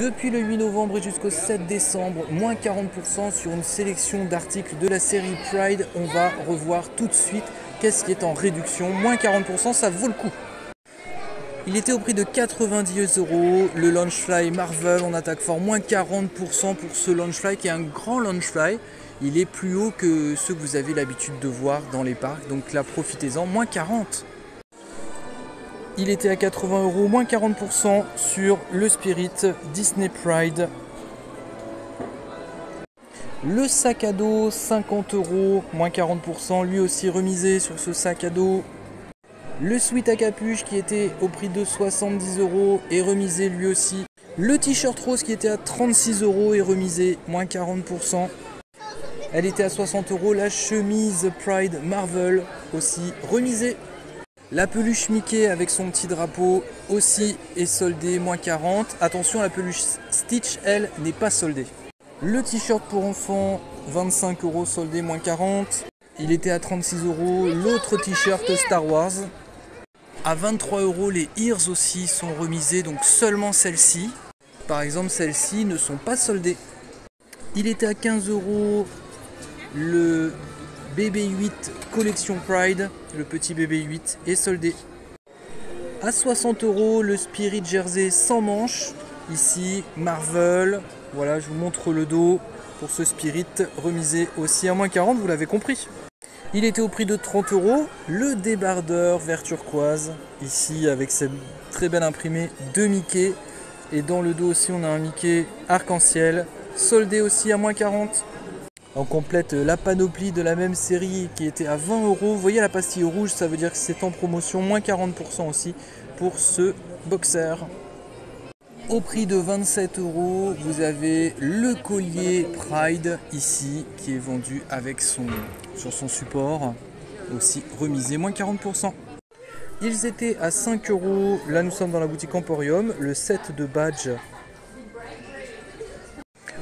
Depuis le 8 novembre et jusqu'au 7 décembre, moins 40% sur une sélection d'articles de la série Pride. On va revoir tout de suite qu'est-ce qui est en réduction. Moins 40%, ça vaut le coup. Il était au prix de 90 €. Le Loungefly Marvel, on attaque fort. Moins 40% pour ce Loungefly qui est un grand Loungefly. Il est plus haut que ceux que vous avez l'habitude de voir dans les parcs. Donc là, profitez-en. Moins 40. Il était à 80 €, moins 40% sur le Spirit Disney Pride. Le sac à dos, 50 €, moins 40%, lui aussi remisé sur ce sac à dos. Le sweat à capuche qui était au prix de 70 € est remisé lui aussi. Le t-shirt rose qui était à 36 € est remisé, moins 40%. Elle était à 60 €. La chemise Pride Marvel aussi remisée. La peluche Mickey avec son petit drapeau aussi est soldée, moins 40. Attention, la peluche Stitch, elle, n'est pas soldée. Le t-shirt pour enfants, 25 € soldé, moins 40. Il était à 36 €. L'autre t-shirt Star Wars. À 23 €, les ears aussi sont remisés, donc seulement celles-ci. Par exemple, celles-ci ne sont pas soldées. Il était à 15 € le BB-8 collection Pride, le petit BB-8 est soldé. À 60 € le Spirit Jersey sans manches, ici Marvel, voilà, je vous montre le dos pour ce Spirit, remisé aussi à moins 40, vous l'avez compris. Il était au prix de 30 €, le débardeur vert turquoise, ici avec cette très belle imprimée de Mickey, et dans le dos aussi on a un Mickey arc-en-ciel, soldé aussi à moins 40. On complète la panoplie de la même série qui était à 20 €. Vous voyez la pastille rouge, ça veut dire que c'est en promotion, moins 40% aussi pour ce boxer. Au prix de 27 €, vous avez le collier Pride ici qui est vendu avec sur son support, aussi remisé, moins 40%. Ils étaient à 5 €, là nous sommes dans la boutique Emporium, le set de badge.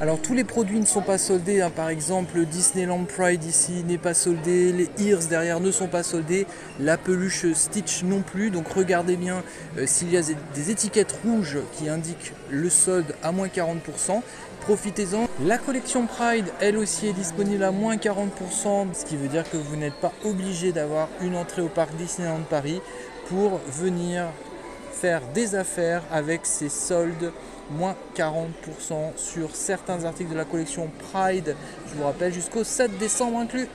Alors tous les produits ne sont pas soldés, hein. Par exemple Disneyland Pride ici n'est pas soldé, les ears derrière ne sont pas soldés, la peluche Stitch non plus, donc regardez bien s'il y a des étiquettes rouges qui indiquent le solde à moins 40%, profitez-en. La collection Pride elle aussi est disponible à moins 40%, ce qui veut dire que vous n'êtes pas obligé d'avoir une entrée au parc Disneyland Paris pour venir faire des affaires avec ces soldes. Moins 40% sur certains articles de la collection Pride, je vous rappelle jusqu'au 7 décembre inclus.